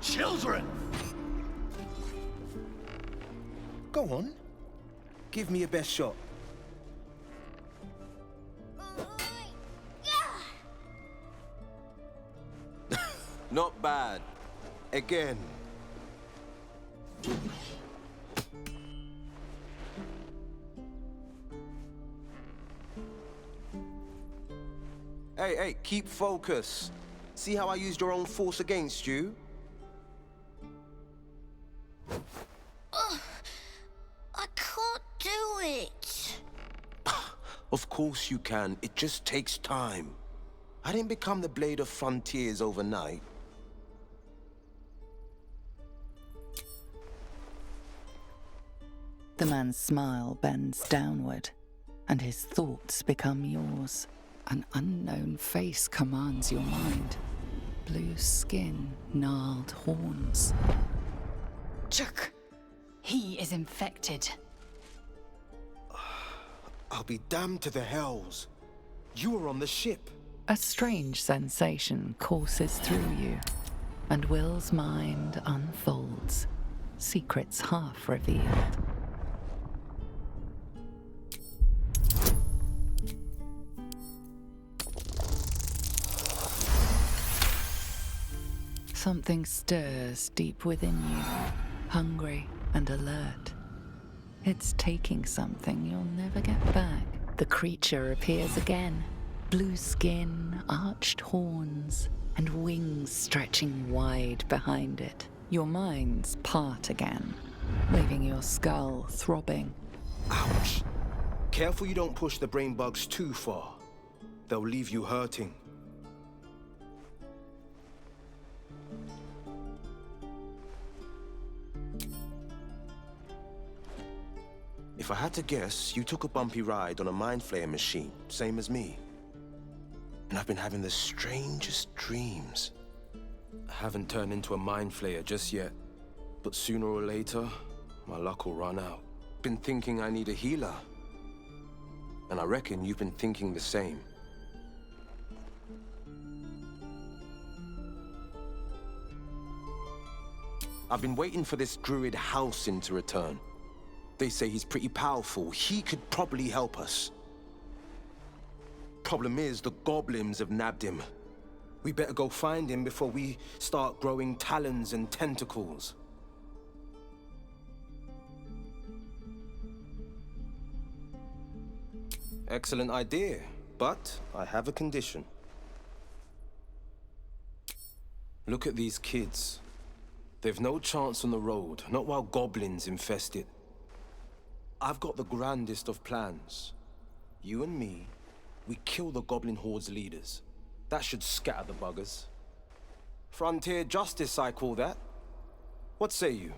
Children! Go on. Give me your best shot. Not bad. Again. Hey, keep focus. See how I used your own force against you? I can't do it. Of course you can. It just takes time. I didn't become the Blade of Frontiers overnight. The man's smile bends downward, and his thoughts become yours. An unknown face commands your mind. Blue skin, gnarled horns. Chuk! He is infected. I'll be damned to the hells. You were on the ship. A strange sensation courses through you, and Will's mind unfolds, secrets half revealed. Something stirs deep within you, hungry and alert. It's taking something you'll never get back. The creature appears again. Blue skin, arched horns, and wings stretching wide behind it. Your minds part again, leaving your skull throbbing. Ouch. Careful you don't push the brain bugs too far. They'll leave you hurting. If I had to guess, you took a bumpy ride on a mind flayer machine, same as me. And I've been having the strangest dreams. I haven't turned into a mind flayer just yet, but sooner or later, my luck will run out. Been thinking I need a healer. And I reckon you've been thinking the same. I've been waiting for this druid Halcyon to return. They say he's pretty powerful. He could probably help us. Problem is, the goblins have nabbed him. We better go find him before we start growing talons and tentacles. Excellent idea, but I have a condition. Look at these kids. They've no chance on the road, not while goblins infest it. I've got the grandest of plans. You and me, we kill the Goblin Horde's leaders. That should scatter the buggers. Frontier justice, I call that. What say you?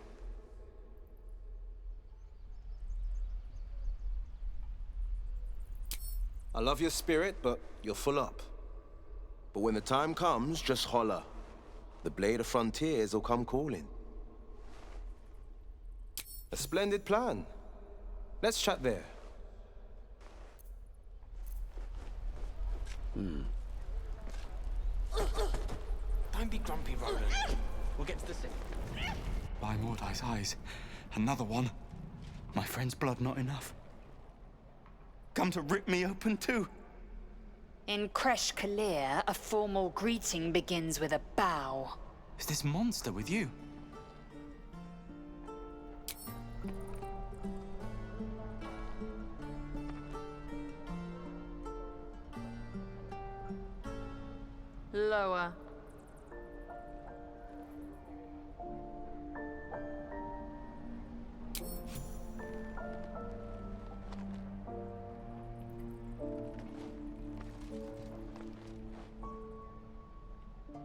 I love your spirit, but you're full up. But when the time comes, just holler. The Blade of Frontiers will come calling. A splendid plan. Let's chat there. Don't be grumpy, Roland. We'll get to the city. By Mordai's eyes, another one. My friend's blood not enough. Come to rip me open too. In Kresh Kalir, a formal greeting begins with a bow. Is this monster with you? Lower.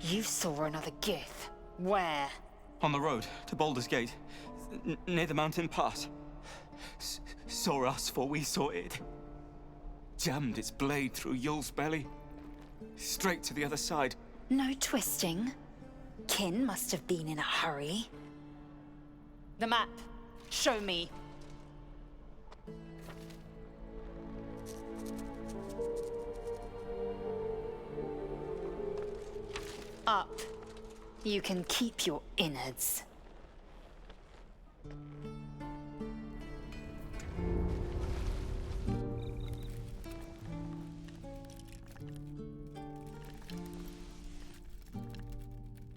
You saw another Gith. Where? On the road to Baldur's Gate, near the mountain pass. Saw us, for we saw it. Jammed its blade through Yul's belly. Straight to the other side. No twisting. Kin must have been in a hurry. The map. Show me. Up. You can keep your innards.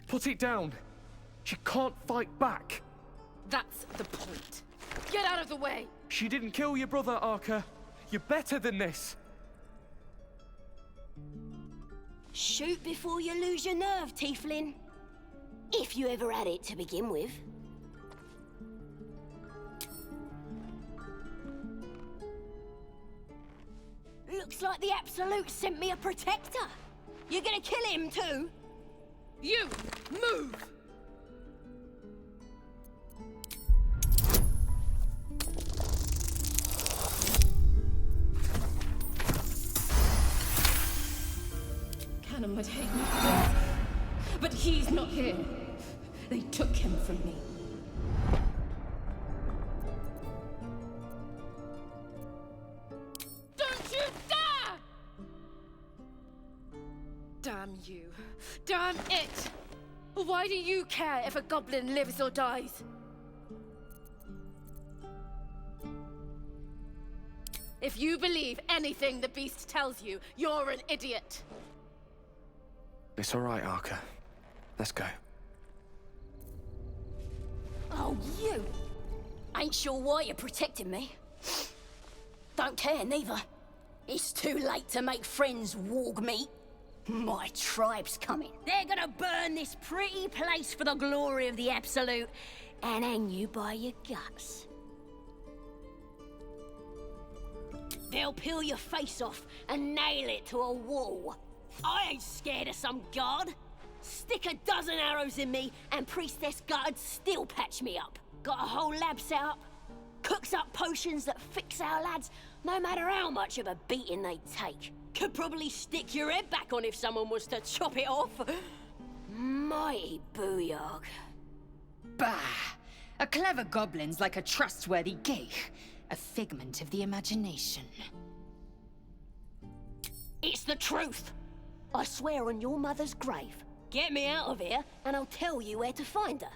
Put it down. She can't fight back. That's the point. Get out of the way! She didn't kill your brother, Arca. You're better than this. Shoot before you lose your nerve, Tiefling. If you ever had it to begin with. Looks like the Absolute sent me a protector. You're gonna kill him too? You! Move! Cannon would hate me for this. But he's not here. They took him from me. Don't you dare! Damn you. Damn it! Why do you care if a goblin lives or dies? If you believe anything the beast tells you, you're an idiot. It's all right, Arca. Let's go. Oh, you! Ain't sure why you're protecting me. Don't care, neither. It's too late to make friends, warg meat. My tribe's coming. They're gonna burn this pretty place for the glory of the Absolute and hang you by your guts. They'll peel your face off and nail it to a wall. I ain't scared of some guard. Stick a dozen arrows in me and Priestess Gut'd still patch me up. Got a whole lab set up. Cooks up potions that fix our lads, no matter how much of a beating they take. Could probably stick your head back on if someone was to chop it off. Mighty booyog. Bah! A clever goblin's like a trustworthy geek. A figment of the imagination. It's the truth. I swear on your mother's grave. Get me out of here, and I'll tell you where to find her.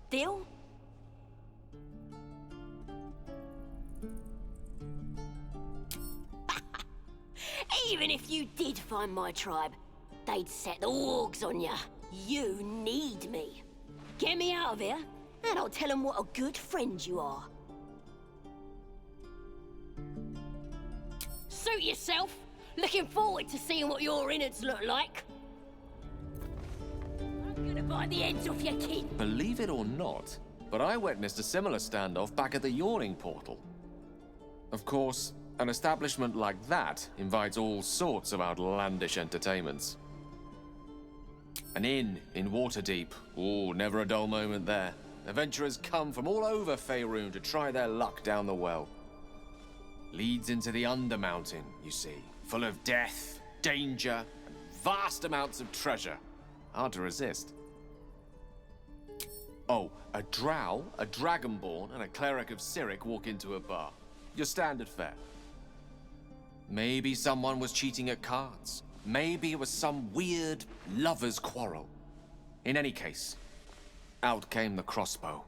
Deal? Even if you did find my tribe, they'd set the wargs on ya. You need me. Get me out of here, and I'll tell them what a good friend you are. Suit yourself. Looking forward to seeing what your innards look like. I'm gonna bite the ends off your kin. Believe it or not, but I witnessed a similar standoff back at the Yawning Portal. Of course, an establishment like that invites all sorts of outlandish entertainments. An inn in Waterdeep. Ooh, never a dull moment there. Adventurers come from all over Faerun to try their luck down the well. Leads into the Undermountain, you see. Full of death, danger, and vast amounts of treasure. Hard to resist. Oh, a drow, a dragonborn, and a cleric of Cyric walk into a bar. Your standard fare. Maybe someone was cheating at cards. Maybe it was some weird lover's quarrel. In any case, out came the crossbow,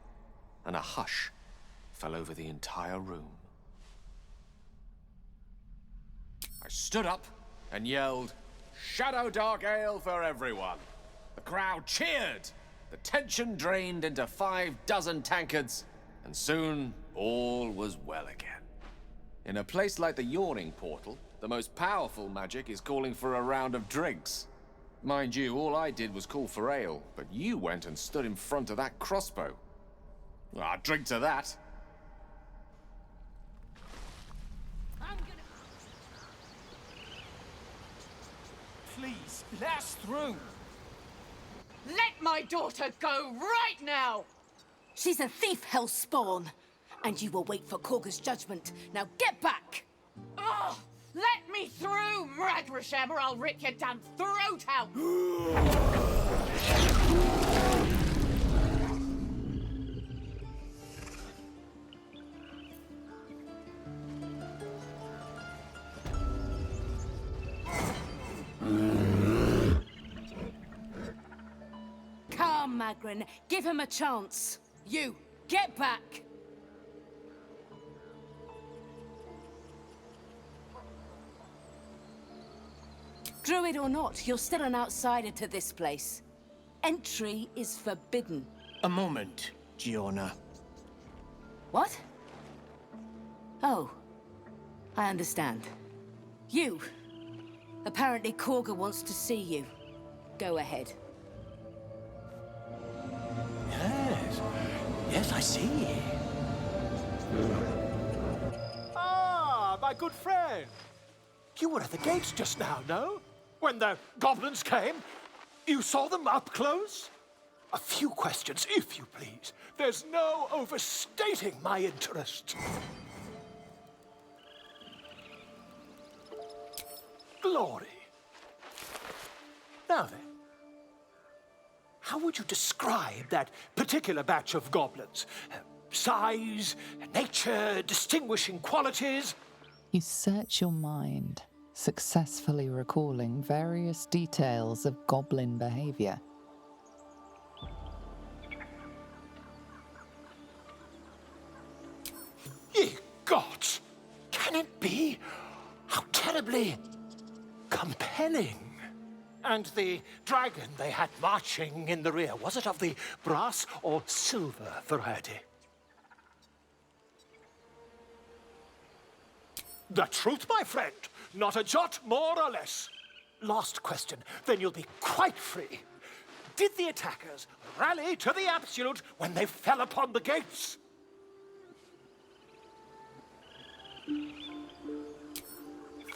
and a hush fell over the entire room. I stood up and yelled, "Shadow Dark Ale for everyone!" The crowd cheered. The tension drained into 6 tankards, and soon all was well again. In a place like the Yawning Portal, the most powerful magic is calling for a round of drinks. Mind you, all I did was call for ale, but you went and stood in front of that crossbow. Well, I'd drink to that. Please, let us through. Let my daughter go right now! She's a thief, hellspawn. And you will wait for Korga's judgment. Now get back! Oh, let me through, Mragrashem, or I'll rip your damn throat out! Come on, Magrin. Give him a chance. You, get back! Druid or not, you're still an outsider to this place. Entry is forbidden. A moment, Giona. What? Oh, I understand. You. Apparently Korga wants to see you. Go ahead. Yes. Yes, I see. Ah, my good friend. You were at the gates just now, no? When the goblins came? You saw them up close? A few questions, if you please. There's no overstating my interest. Glory. Now then, how would you describe that particular batch of goblins? Size, nature, distinguishing qualities? You search your mind, successfully recalling various details of goblin behavior. Ye gods! Can it be? How terribly compelling. And the dragon they had marching in the rear, was it of the brass or silver variety? The truth, my friend. Not a jot more or less. Last question, then you'll be quite free. Did the attackers rally to the absolute when they fell upon the gates?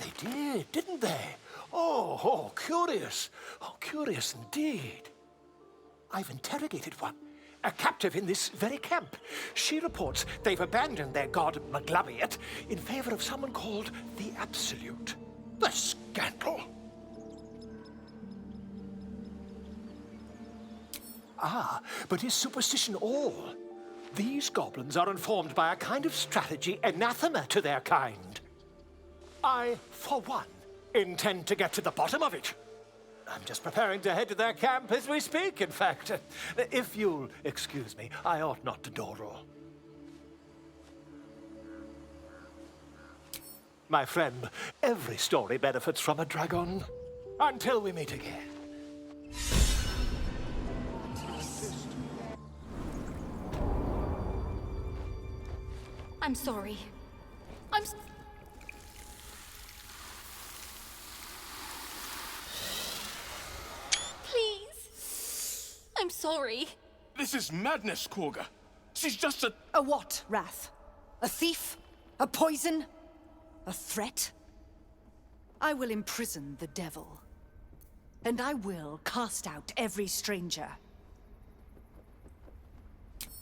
They did, didn't they? Oh, curious. Oh, curious indeed. I've interrogated one, a captive in this very camp. She reports they've abandoned their god Maglabiet in favor of someone called the Absolute. The scandal! Ah, but is superstition all? These goblins are informed by a kind of strategy anathema to their kind. I, for one, intend to get to the bottom of it. I'm just preparing to head to their camp as we speak, in fact. If you'll excuse me, I ought not to door-roll. My friend, every story benefits from a dragon. Until we meet again. I'm sorry. Please. I'm sorry. This is madness, Korga. She's just a... A what, Wrath? A thief? A poison? A threat? I will imprison the devil. And I will cast out every stranger.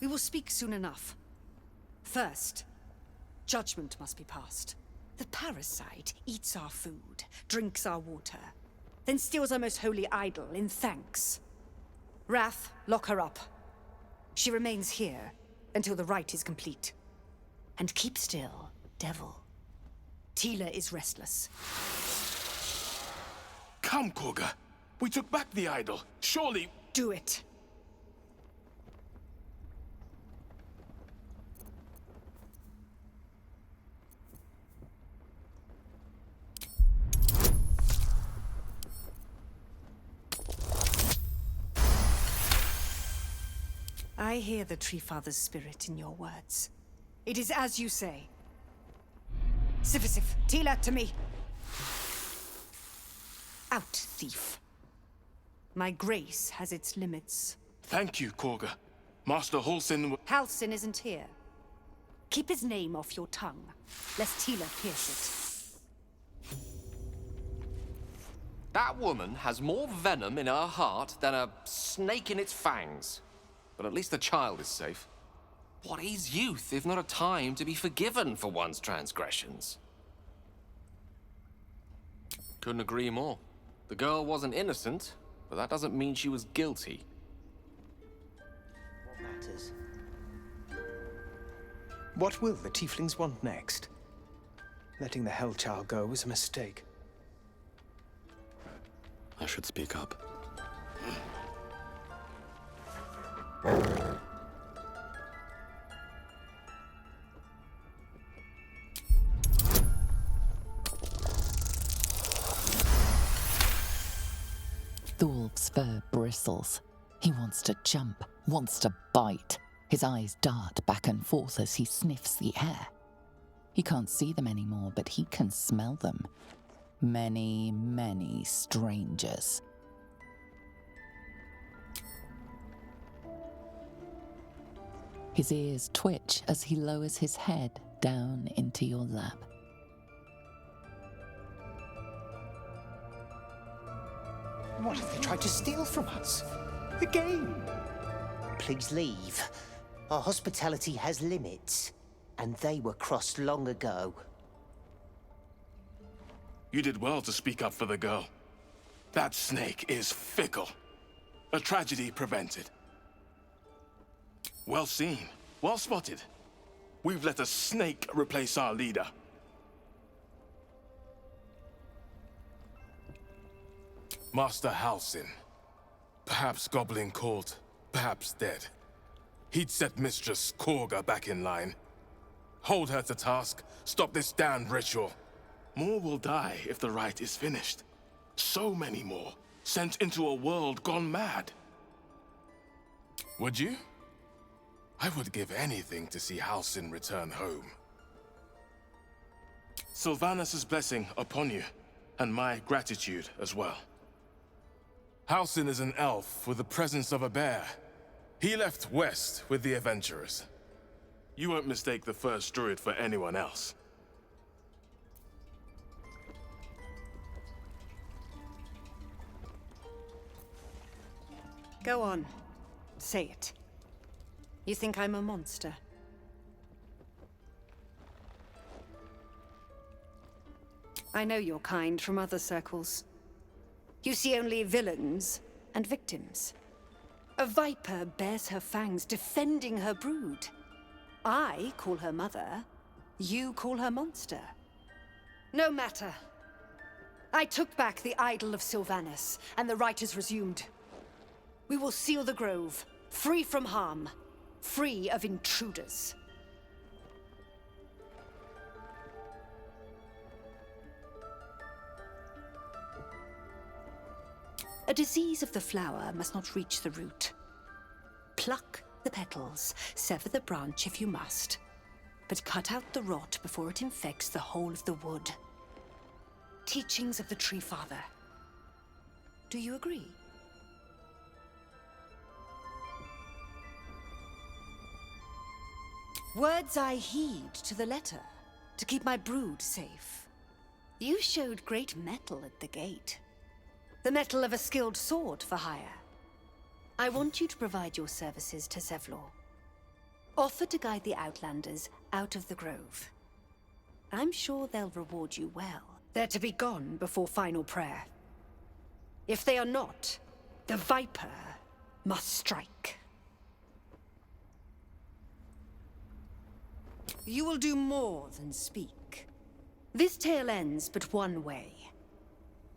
We will speak soon enough. First, judgment must be passed. The parasite eats our food, drinks our water, then steals our most holy idol in thanks. Wrath, lock her up. She remains here until the rite is complete. And keep still, devil. Tila is restless. Come, Korga. We took back the idol. Surely... Do it. I hear the Tree Father's spirit in your words. It is as you say. Sifisif, Tila, to me. Out, thief. My grace has its limits. Thank you, Korga. Master Halsin... Halsin isn't here. Keep his name off your tongue, lest Tila pierce it. That woman has more venom in her heart than a snake in its fangs. But at least the child is safe. What is youth if not a time to be forgiven for one's transgressions? Couldn't agree more. The girl wasn't innocent, but that doesn't mean she was guilty. What matters? What will the tieflings want next? Letting the Hellchild go was a mistake. I should speak up. Thorv's fur bristles. He wants to jump, wants to bite. His eyes dart back and forth as he sniffs the air. He can't see them anymore, but he can smell them. Many, many strangers. His ears twitch as he lowers his head down into your lap. What have they tried to steal from us? The game! Please leave. Our hospitality has limits, and they were crossed long ago. You did well to speak up for the girl. That snake is fickle. A tragedy prevented. Well seen. Well spotted. We've let a snake replace our leader. Master Halsin. Perhaps Goblin caught, perhaps dead. He'd set Mistress Korga back in line. Hold her to task, stop this damned ritual. More will die if the rite is finished. So many more, sent into a world gone mad. Would you? I would give anything to see Halsin return home. Sylvanus' blessing upon you, and my gratitude as well. Halsin is an elf with the presence of a bear. He left west with the adventurers. You won't mistake the first druid for anyone else. Go on. Say it. You think I'm a monster? I know your kind from other circles. You see only villains and victims. A viper bears her fangs, defending her brood. I call her mother. You call her monster. No matter. I took back the idol of Sylvanus, and the rite is resumed. We will seal the grove, free from harm, free of intruders. A disease of the flower must not reach the root. Pluck the petals, sever the branch if you must, but cut out the rot before it infects the whole of the wood. Teachings of the Tree Father. Do you agree? Words I heed to the letter, to keep my brood safe. You showed great mettle at the gate. The mettle of a skilled sword for hire. I want you to provide your services to Zevlor. Offer to guide the Outlanders out of the grove. I'm sure they'll reward you well. They're to be gone before final prayer. If they are not, the Viper must strike. You will do more than speak. This tale ends but one way.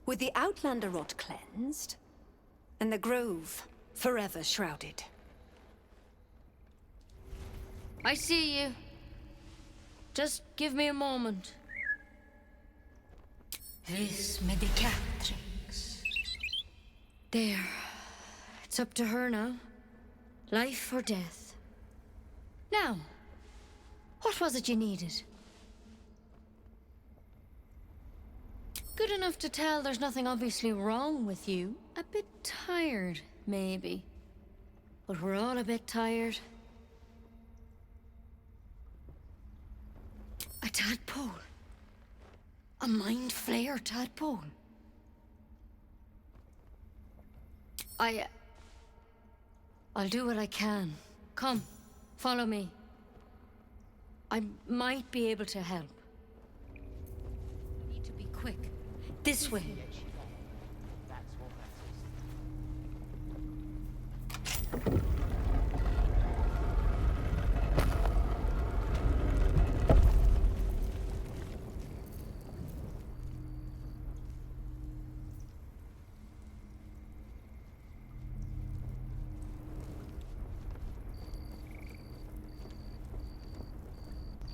With the Outlander rot cleansed, and the grove forever shrouded. I see you. Just give me a moment. Vis medicatrix. There. It's up to her now. Life or death. Now, what was it you needed? Good enough to tell there's nothing obviously wrong with you. A bit tired, maybe. But we're all a bit tired. A tadpole. A mind flayer tadpole. I'll do what I can. Come, follow me. I might be able to help. Need to be quick. This way.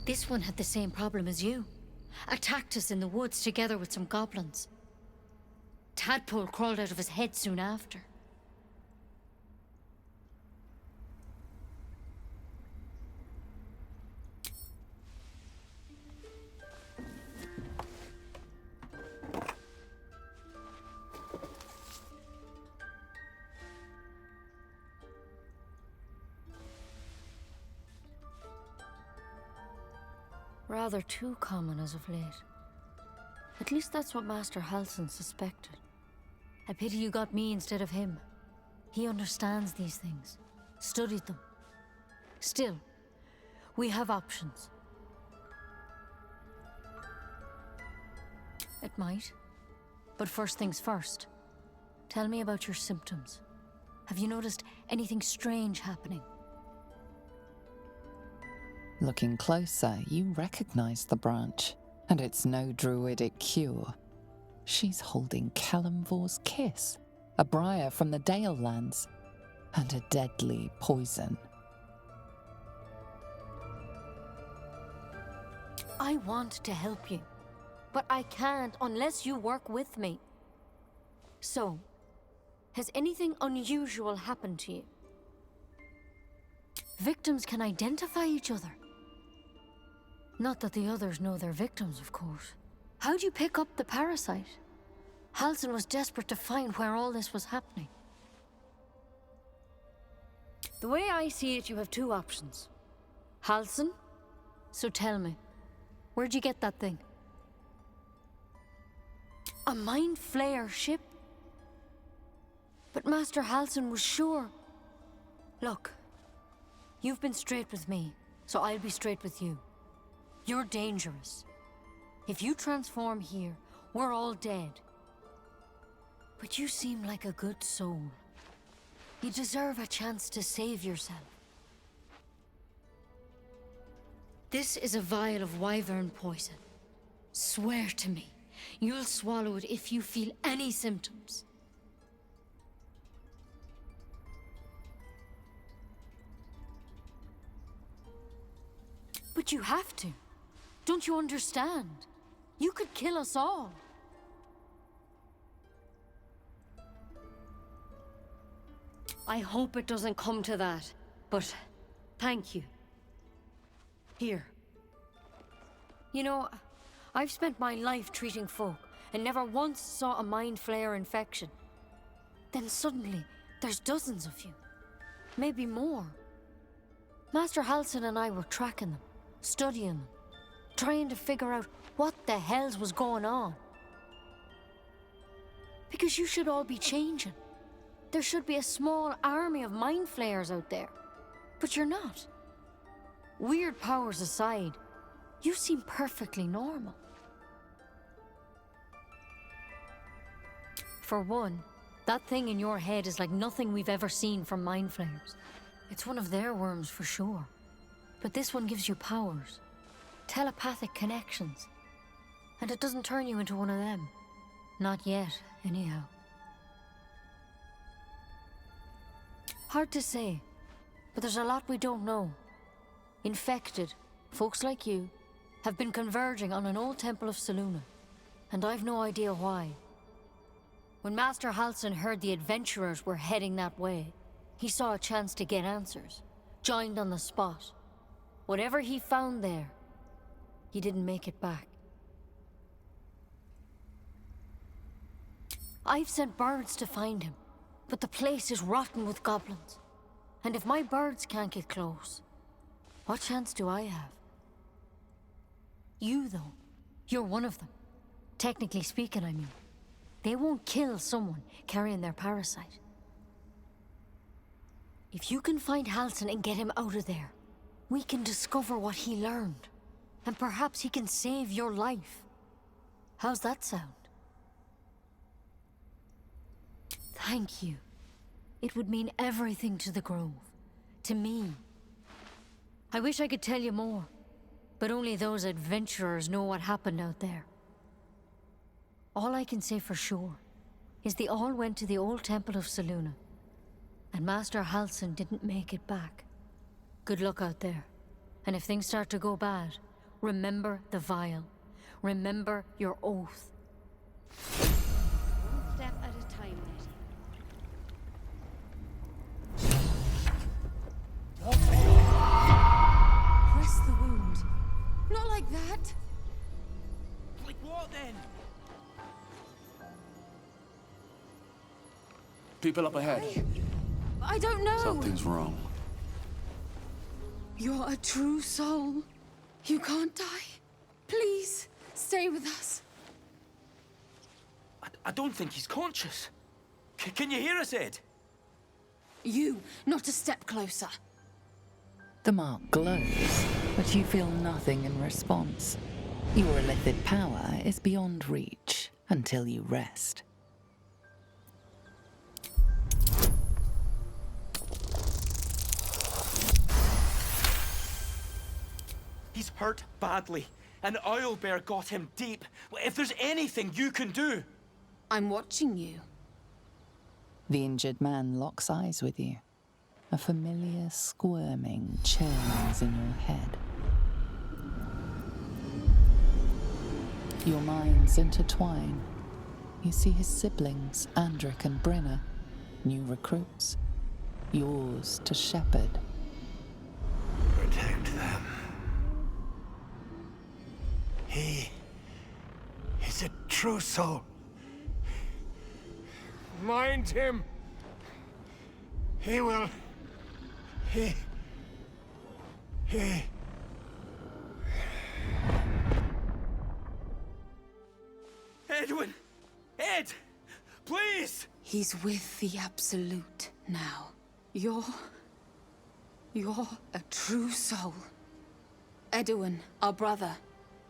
This one had the same problem as you. Attacked us in the woods together with some goblins. Tadpole crawled out of his head soon after. Rather too common as of late. At least that's what Master Halsin suspected. I pity you got me instead of him. He understands these things, studied them. Still, we have options. It might. But first things first. Tell me about your symptoms. Have you noticed anything strange happening? Looking closer, you recognize the branch, and it's no druidic cure. She's holding Kalimvor's kiss, a briar from the Dale lands, and a deadly poison. I want to help you, but I can't unless you work with me. So, has anything unusual happened to you? Victims can identify each other. Not that the others know they're victims, of course. How'd you pick up the parasite? Halsin was desperate to find where all this was happening. The way I see it, you have two options. Halsin? So tell me, where'd you get that thing? A mind flayer ship? But Master Halsin was sure. Look, you've been straight with me, so I'll be straight with you. You're dangerous. If you transform here, we're all dead. But you seem like a good soul. You deserve a chance to save yourself. This is a vial of wyvern poison. Swear to me, you'll swallow it if you feel any symptoms. But you have to. Don't you understand? You could kill us all. I hope it doesn't come to that, but thank you. Here. You know, I've spent my life treating folk and never once saw a mind flayer infection. Then suddenly, there's dozens of you. Maybe more. Master Halsin and I were tracking them, studying them, trying to figure out what the hells was going on. Because you should all be changing. There should be a small army of mind flayers out there. But you're not. Weird powers aside, you seem perfectly normal. For one, that thing in your head is like nothing we've ever seen from mind flayers. It's one of their worms for sure. But this one gives you powers. Telepathic connections. And it doesn't turn you into one of them. Not yet, anyhow. Hard to say, but there's a lot we don't know. Infected, folks like you, have been converging on an old temple of Selûne, and I've no idea why. When Master Halsin heard the adventurers were heading that way, he saw a chance to get answers, joined on the spot. Whatever he found there, he didn't make it back. I've sent birds to find him, but the place is rotten with goblins. And if my birds can't get close, what chance do I have? You, though, you're one of them. Technically speaking, I mean. They won't kill someone carrying their parasite. If you can find Halsin and get him out of there, we can discover what he learned. And perhaps he can save your life. How's that sound? Thank you. It would mean everything to the Grove. To me. I wish I could tell you more, but only those adventurers know what happened out there. All I can say for sure is they all went to the old temple of Selûne, and Master Halsin didn't make it back. Good luck out there, and if things start to go bad, Remember the vial. Remember your oath. One step at a time, Nettie. Press the wound. Not like that. Like what then? People up ahead. I don't know. Something's wrong. You're a true soul. You can't die. Please, stay with us. I don't think he's conscious. Can you hear us, Ed? You, not a step closer. The mark glows, but you feel nothing in response. Your illithid power is beyond reach until you rest. He's hurt badly. An owlbear got him deep. If there's anything you can do... I'm watching you. The injured man locks eyes with you. A familiar squirming churns in your head. Your minds intertwine. You see his siblings, Andric and Brenna, new recruits, yours to shepherd. Protect them. He is a true soul. Mind him. He will... He... Edwin! Ed! Please! He's with the Absolute now. You're a true soul. Edwin, our brother,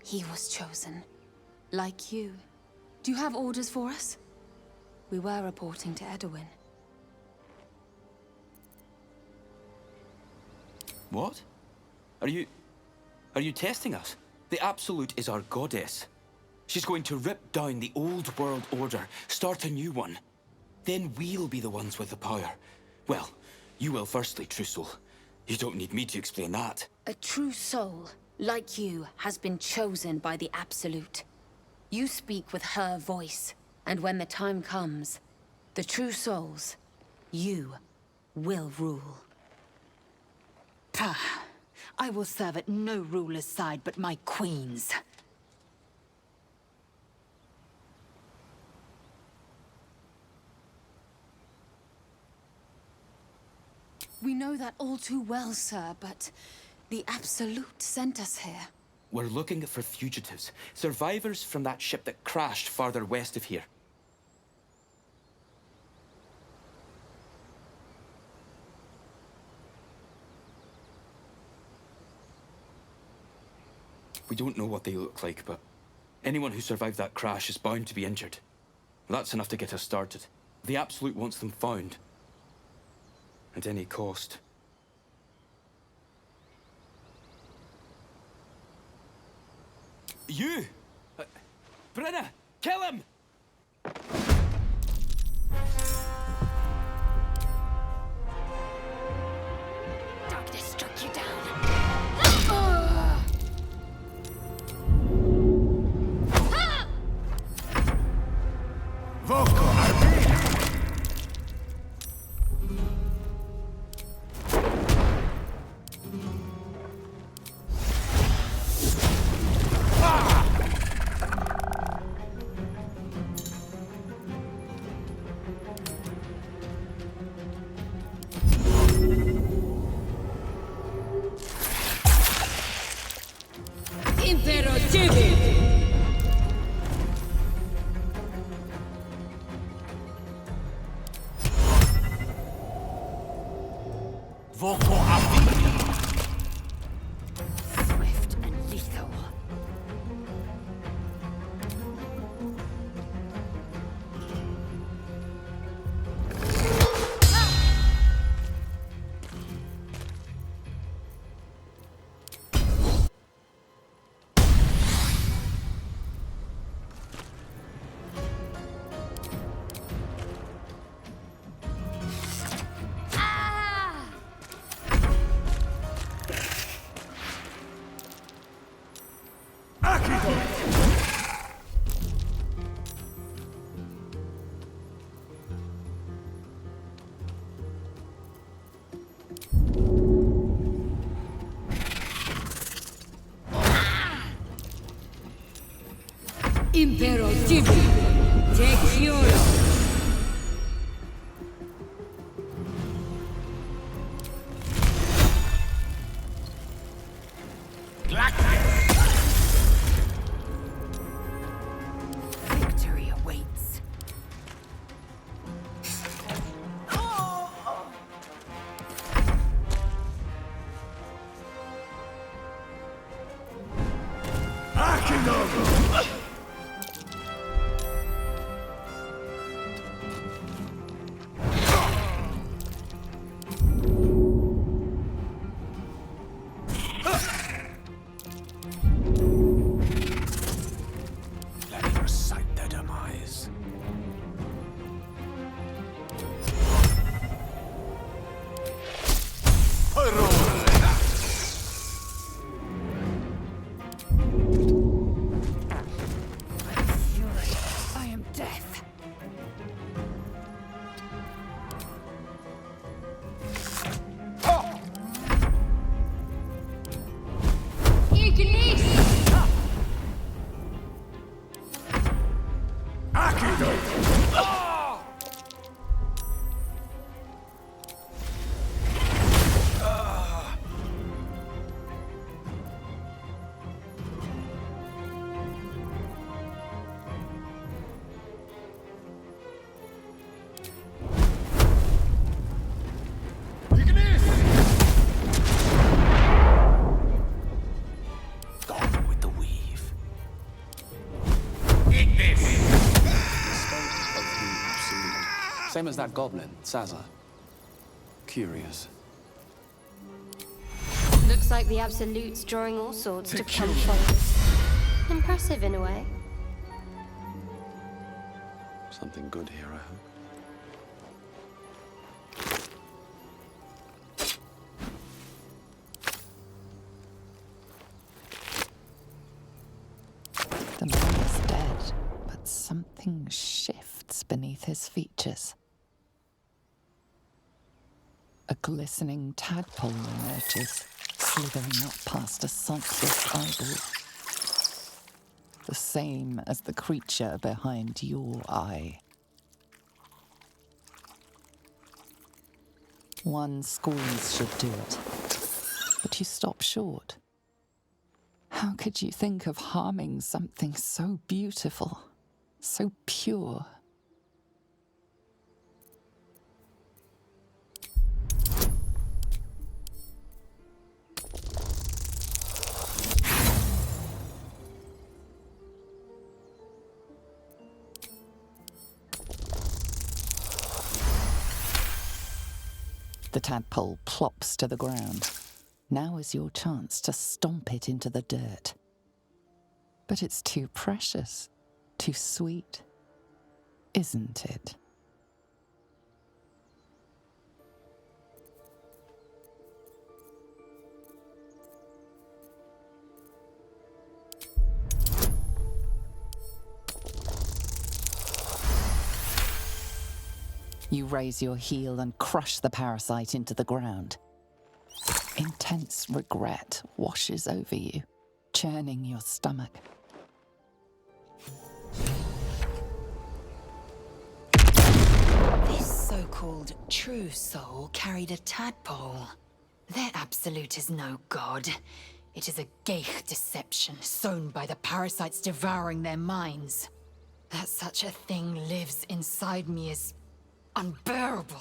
he was chosen. Like you. Do you have orders for us? We were reporting to Edwin. What? Are you testing us? The Absolute is our goddess. She's going to rip down the old world order, start a new one. Then we'll be the ones with the power. Well, you will firstly, true soul. You don't need me to explain that. A true soul, like you, has been chosen by the Absolute. You speak with her voice, and when the time comes, the true souls, you will rule. Pah! I will serve at no ruler's side but my queen's. We know that all too well, sir, but the Absolute sent us here. We're looking for fugitives, survivors from that ship that crashed farther west of here. We don't know what they look like, but anyone who survived that crash is bound to be injured. That's enough to get us started. The Absolute wants them found. At any cost. You! Brenna! Kill him! Darkness struck you down. Swift and lethal. stupid. Take yours. Victory awaits. Let me recite their demise. I am death. Gone with the weave. Same as that goblin, Sazza. Curious. Looks like the Absolute's drawing all sorts to come followers. Impressive in a way. Something good here, I hope. The man is dead, but something shifts beneath his features. A glistening tadpole emerges, slithering up past a sightless eyeball. The same as the creature behind your eye. One squeeze should do it, but you stop short. How could you think of harming something so beautiful, so pure? The tadpole plops to the ground. Now is your chance to stomp it into the dirt. But it's too precious, too sweet, isn't it? You raise your heel and crush the parasite into the ground. Intense regret washes over you, churning your stomach. This so-called true soul carried a tadpole. Their absolute is no god. It is a geich deception sown by the parasites devouring their minds. That such a thing lives inside me is unbearable.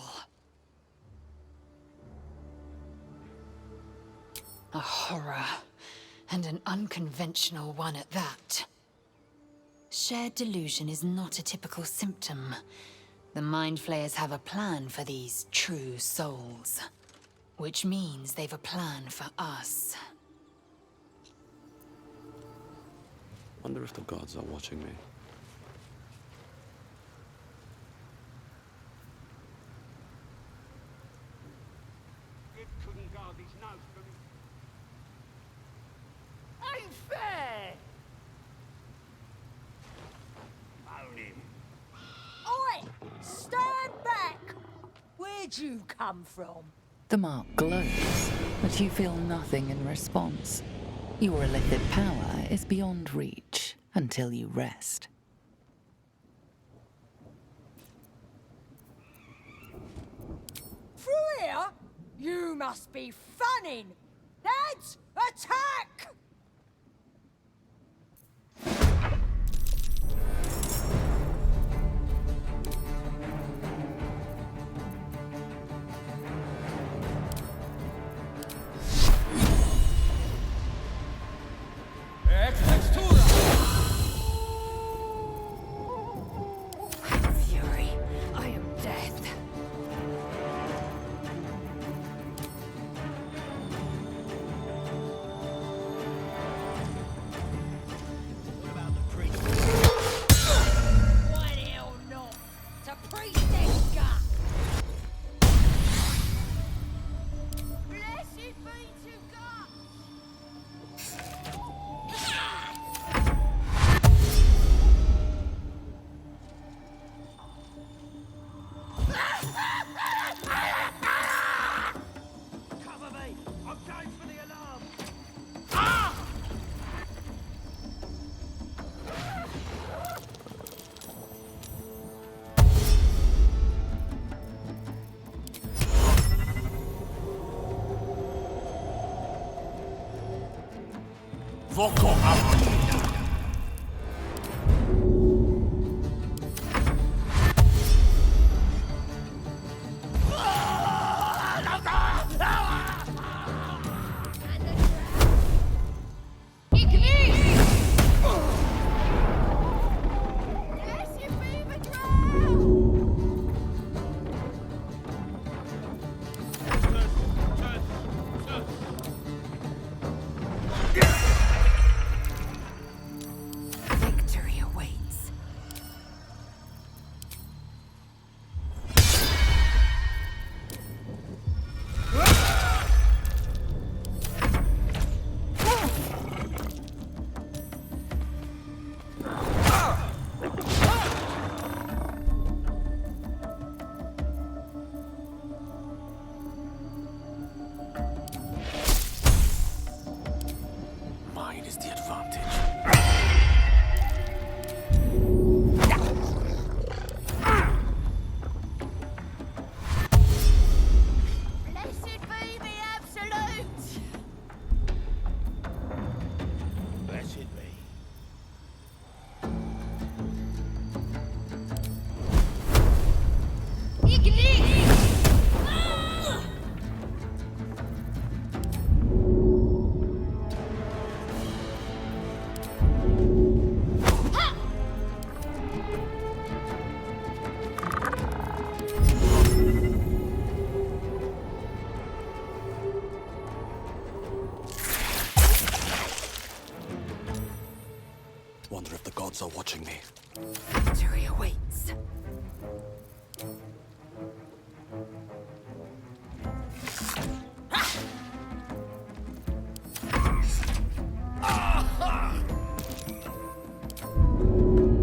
A horror, and an unconventional one at that. Shared delusion is not a typical symptom. The Mind Flayers have a plan for these true souls. Which means they've a plan for us. Wonder if the gods are watching me. Ain't fair! Own him. Oi! Stand back! Where'd you come from? The mark glows, but you feel nothing in response. Your illithid power is beyond reach until you rest. You must be funning! Lads, attack! I'm fury. I am death. Why the hell not? It's a priestess gun! Blessed be to God! Cover me! I'm going for the alarm! Voco up! Victory awaits. Mine is the advantage. Blessed be the absolute! Blessed be. Wonder if the gods are watching me. Victory awaits.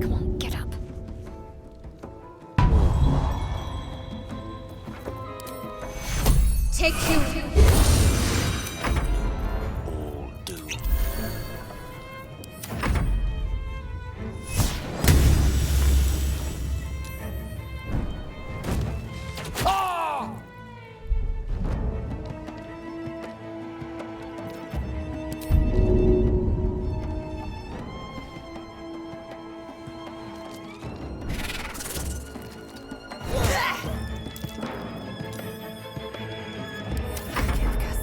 Come on, get up. Take you! All do. Forgive us.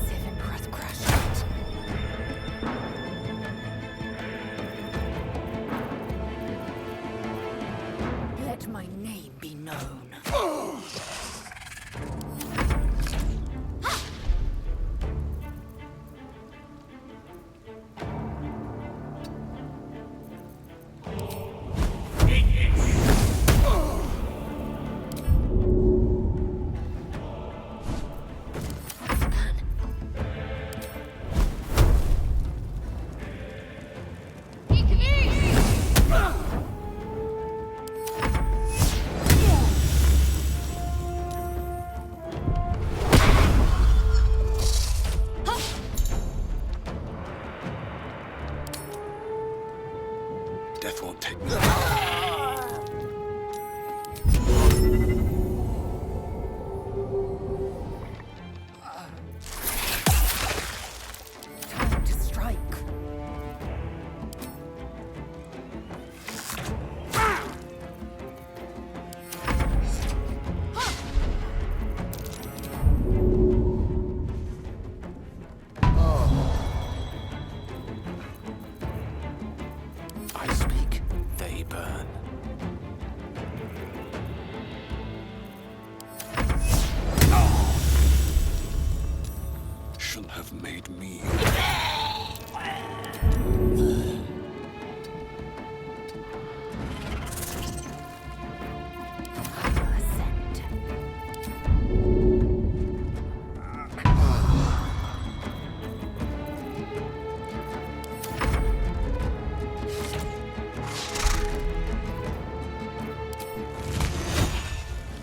shall have made me.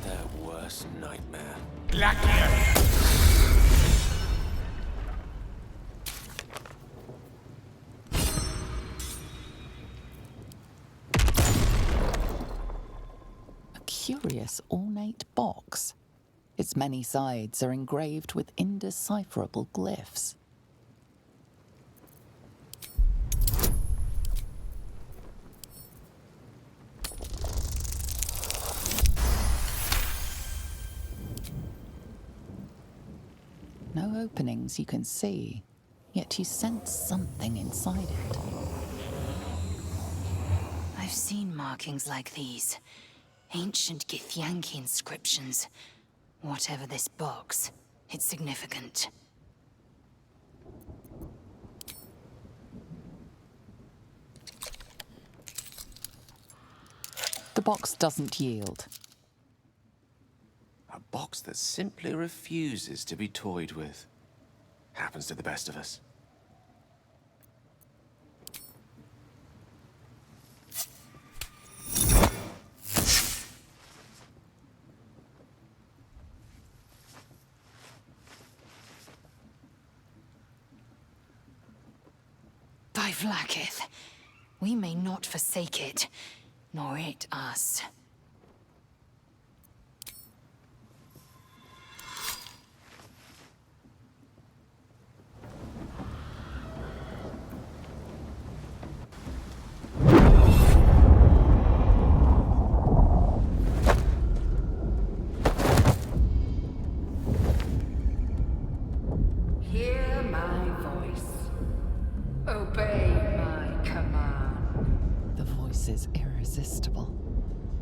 Their worst nightmare. A curious ornate box. Its many sides are engraved with indecipherable glyphs. No openings you can see, yet you sense something inside it. I've seen markings like these. Ancient Githyanki inscriptions. Whatever this box, it's significant. The box doesn't yield. A box that simply refuses to be toyed with. Happens to the best of us. By Vlaakith, we may not forsake it, nor it us. Hear my voice. Obey my command. The voice is irresistible.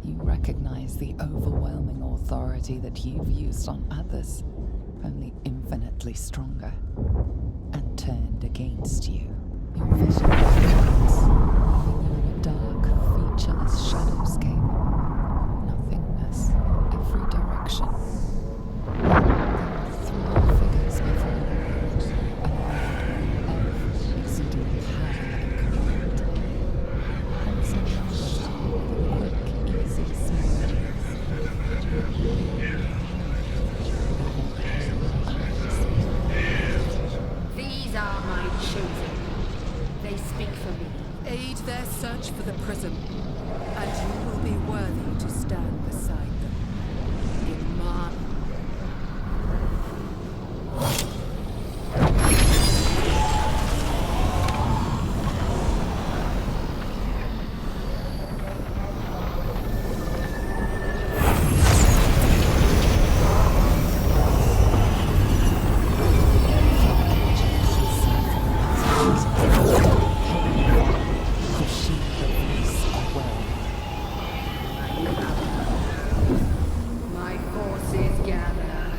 You recognize the overwhelming authority that you've used on others, only infinitely stronger, and turned against you. Your vision fades, leaving you in a dark, featureless shadowscape. Nothingness, every direction. Three figures before you, an elf exceedingly high and corrupt. Handsome young with a quick, easy smile. These are my chosen. They speak for me. Aid their search for the prism, and you will be worthy to stand beside them. In my... My forces gather.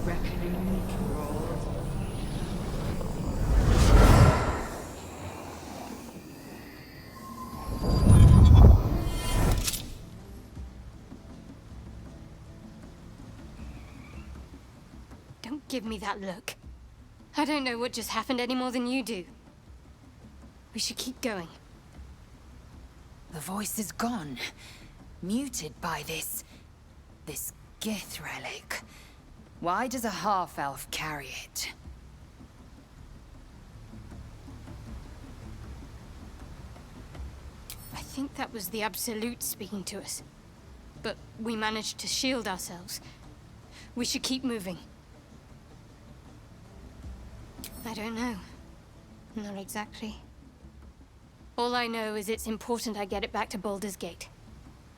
Reckoning draws. Don't give me that look. I don't know what just happened any more than you do. We should keep going. The voice is gone. Muted by this Gith relic. Why does a half-elf carry it? I think that was the Absolute speaking to us. But we managed to shield ourselves. We should keep moving. I don't know. Not exactly. All I know is it's important I get it back to Baldur's Gate.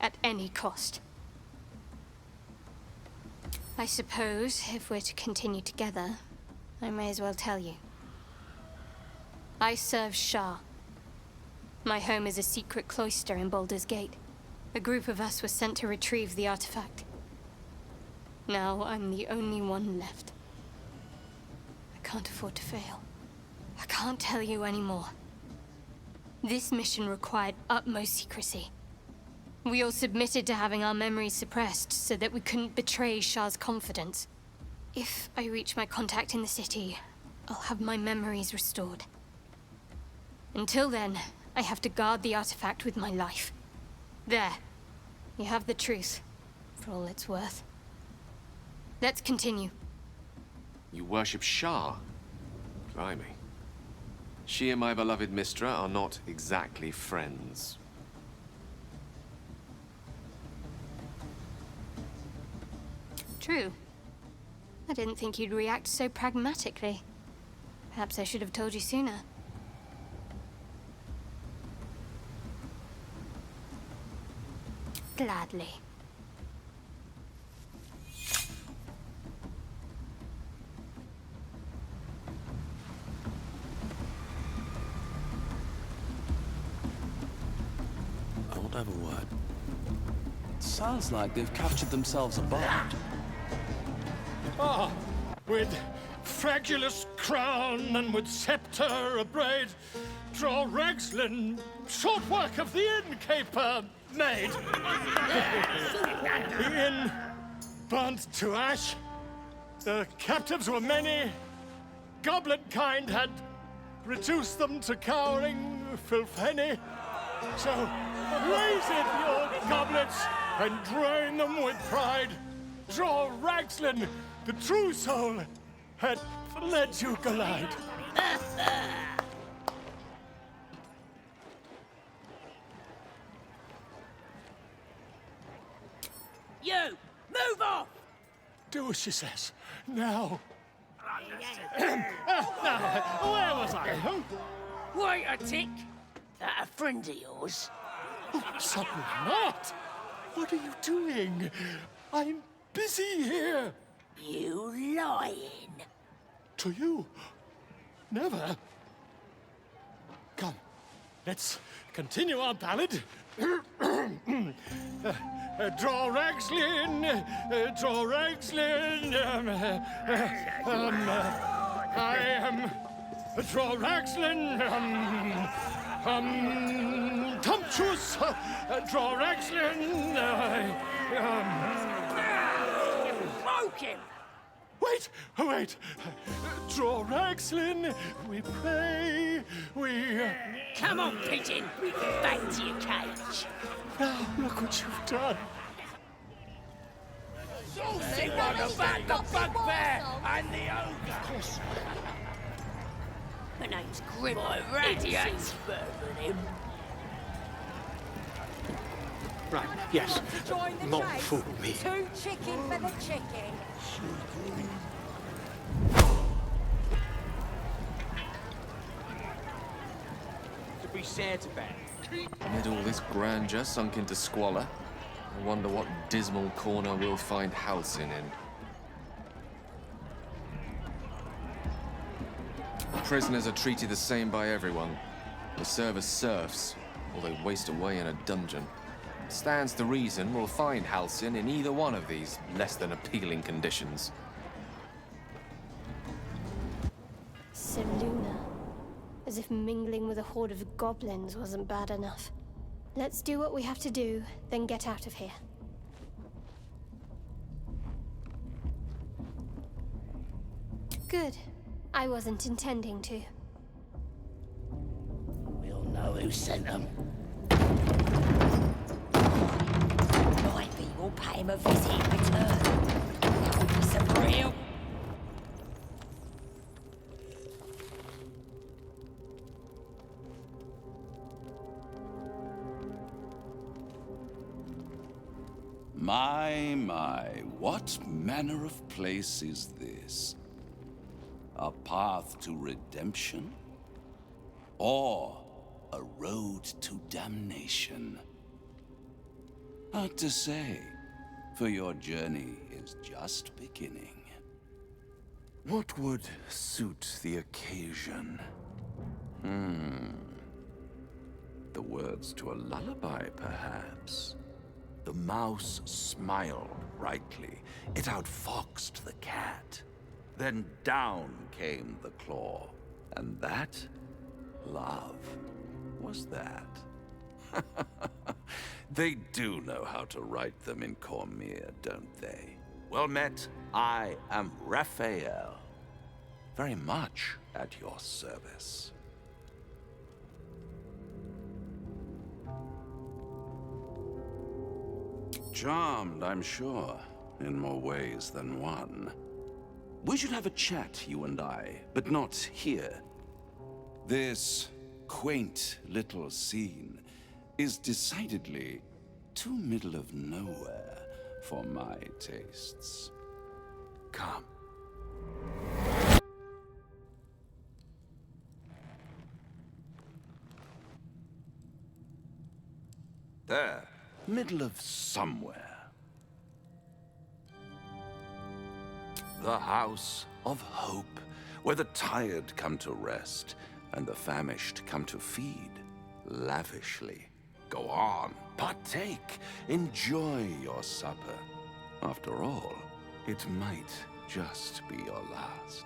At any cost. I suppose, if we're to continue together, I may as well tell you. I serve Shah. My home is a secret cloister in Baldur's Gate. A group of us was sent to retrieve the artifact. Now I'm the only one left. can't afford to fail. I can't tell you anymore. This mission required utmost secrecy. We all submitted to having our memories suppressed so that we couldn't betray Shah's confidence. If I reach my contact in the city, I'll have my memories restored. Until then, I have to guard the artifact with my life. There. You have the truth, for all it's worth. Let's continue. You worship Shah? Blimey. She and my beloved Mistra are not exactly friends. True. I didn't think you'd react so pragmatically. Perhaps I should have told you sooner. Gladly. I won't have a word. It sounds like they've captured themselves a bard. Ah, with fragulous crown and with scepter abraid, draw Ragslin, short work of the innkeeper made. The inn burnt to ash. The captives were many. Goblin kind had reduced them to cowering filthenny. So raise it, your goblets, and drain them with pride. Draw Ragslin, the true soul, had let you collide. You! Move off! Do as she says. Now. Now, where was I? Wait a tick! That a friend of yours? Oh, certainly not. What are you doing? I'm busy here. You lying. To you? Never. Come, let's continue our ballad. Draw Ragslin, draw Ragslin. I am draw Ragslin. Tumptuous. Draw Ragslin. Broke him! Wait, wait. Draw Ragslin. We pray. We. Come on, pigeon. Back to your cage. Now, look what you've done. Sit on the back, the bugbear, and the ogre. My name's Grim. Idiots. Him. Right, yes. Join the Not chase. fool me. 2 chicken for the chicken. To be sad about. Amid all this grandeur sunk into squalor, I wonder what dismal corner we'll find Halcyon in. Prisoners are treated the same by everyone. They serve as serfs, or they waste away in a dungeon. Stands to reason we'll find Halcyon in either one of these less than appealing conditions. So Luna. As if mingling with a horde of goblins wasn't bad enough. Let's do what we have to do, then get out of here. Good. I wasn't intending to. We'll know who sent them. Maybe we'll pay him a visit in return. That'll be some real. My, what manner of place is this? A path to redemption? Or a road to damnation? Hard to say, for your journey is just beginning. What would suit the occasion? The words to a lullaby, perhaps? The mouse smiled brightly. It outfoxed the cat. then down came the claw. And that, love, was that. They do know how to write them in Cormyr, don't they? Well met, I am Raphael. Very much at your service. Charmed, I'm sure, in more ways than one. We should have a chat, you and I, but not here. This quaint little scene is decidedly too middle of nowhere for my tastes. Come. There, middle of somewhere. The House of Hope, where the tired come to rest and the famished come to feed lavishly. Go on, partake, enjoy your supper. After all, it might just be your last.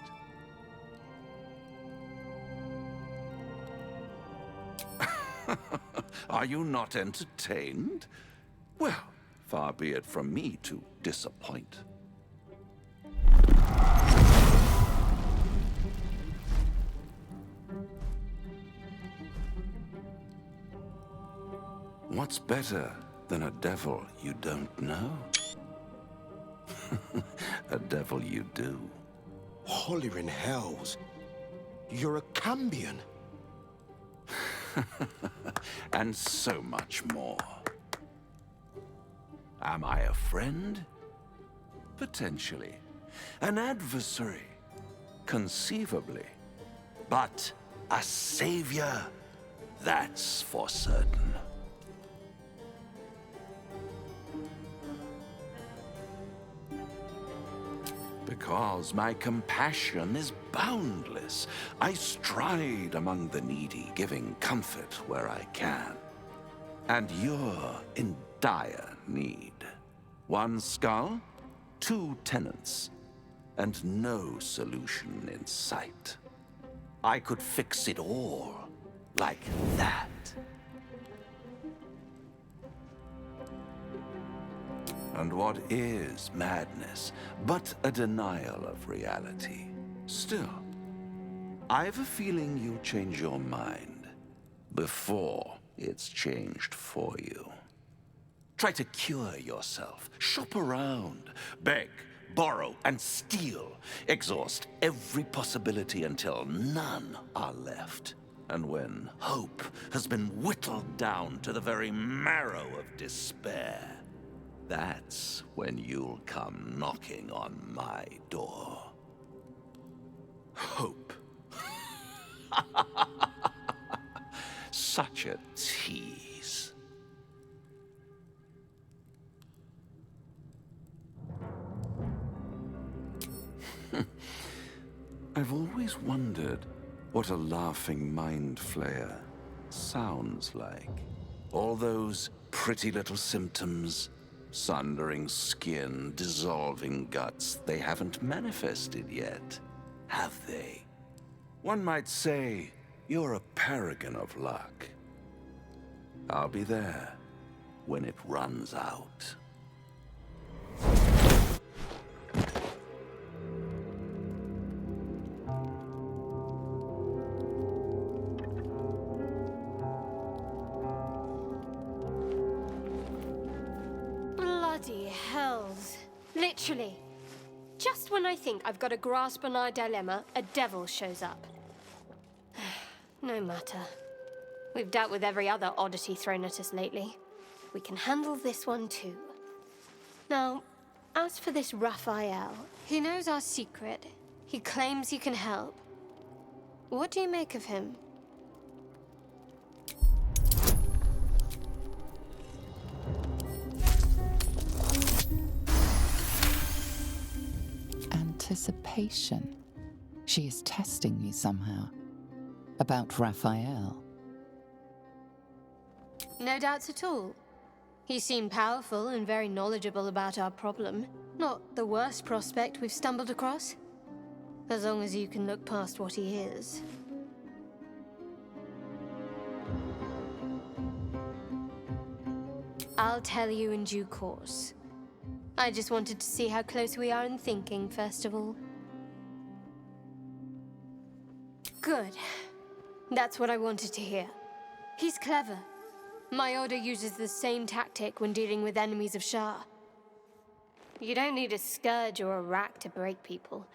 Are you not entertained? Well, far be it from me to disappoint. What's better than a devil you don't know? A devil you do. Holy in hells. You're a Cambion. And so much more. Am I a friend? Potentially. An adversary? Conceivably. But a savior? That's for certain. Because my compassion is boundless. I stride among the needy, giving comfort where I can. And you're in dire need. One skull, 2 tenants, and no solution in sight. I could fix it all, like that. And what is madness but a denial of reality? Still, I've a feeling you'll change your mind before it's changed for you. Try to cure yourself, shop around, beg, borrow, and steal. Exhaust every possibility until none are left. And when hope has been whittled down to the very marrow of despair, that's when you'll come knocking on my door. Hope. Such a tease. I've always wondered what a laughing mind flayer sounds like. All those pretty little symptoms. Sundering skin, dissolving guts, they haven't manifested yet, have they? One might say you're a paragon of luck. I'll be there when it runs out. Bloody hells. Literally. Just when I think I've got a grasp on our dilemma, a devil shows up. No matter. We've dealt with every other oddity thrown at us lately. We can handle this one too. Now, as for this Raphael, he knows our secret. He claims he can help. What do you make of him? Anticipation. She is testing you somehow. About Raphael. No doubts at all. He seemed powerful and very knowledgeable about our problem. Not the worst prospect we've stumbled across. As long as you can look past what he is. I'll tell you in due course. I just wanted to see how close we are in thinking, first of all. Good. That's what I wanted to hear. He's clever. My order uses the same tactic when dealing with enemies of Shah. You don't need a scourge or a rack to break people.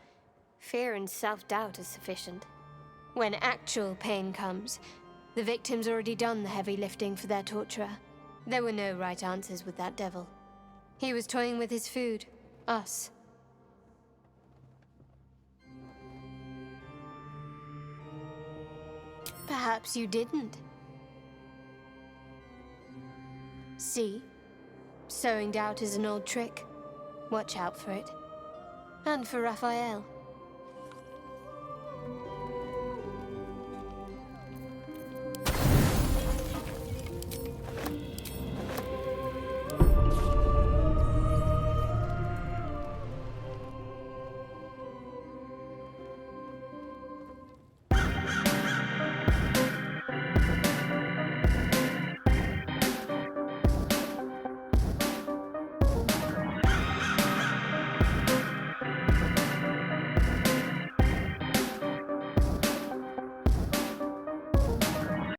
Fear and self-doubt is sufficient. When actual pain comes, the victim's already done the heavy lifting for their torturer. There were no right answers with that devil. He was toying with his food. Us. Perhaps you didn't. See? Sowing doubt is an old trick. Watch out for it. And for Raphael.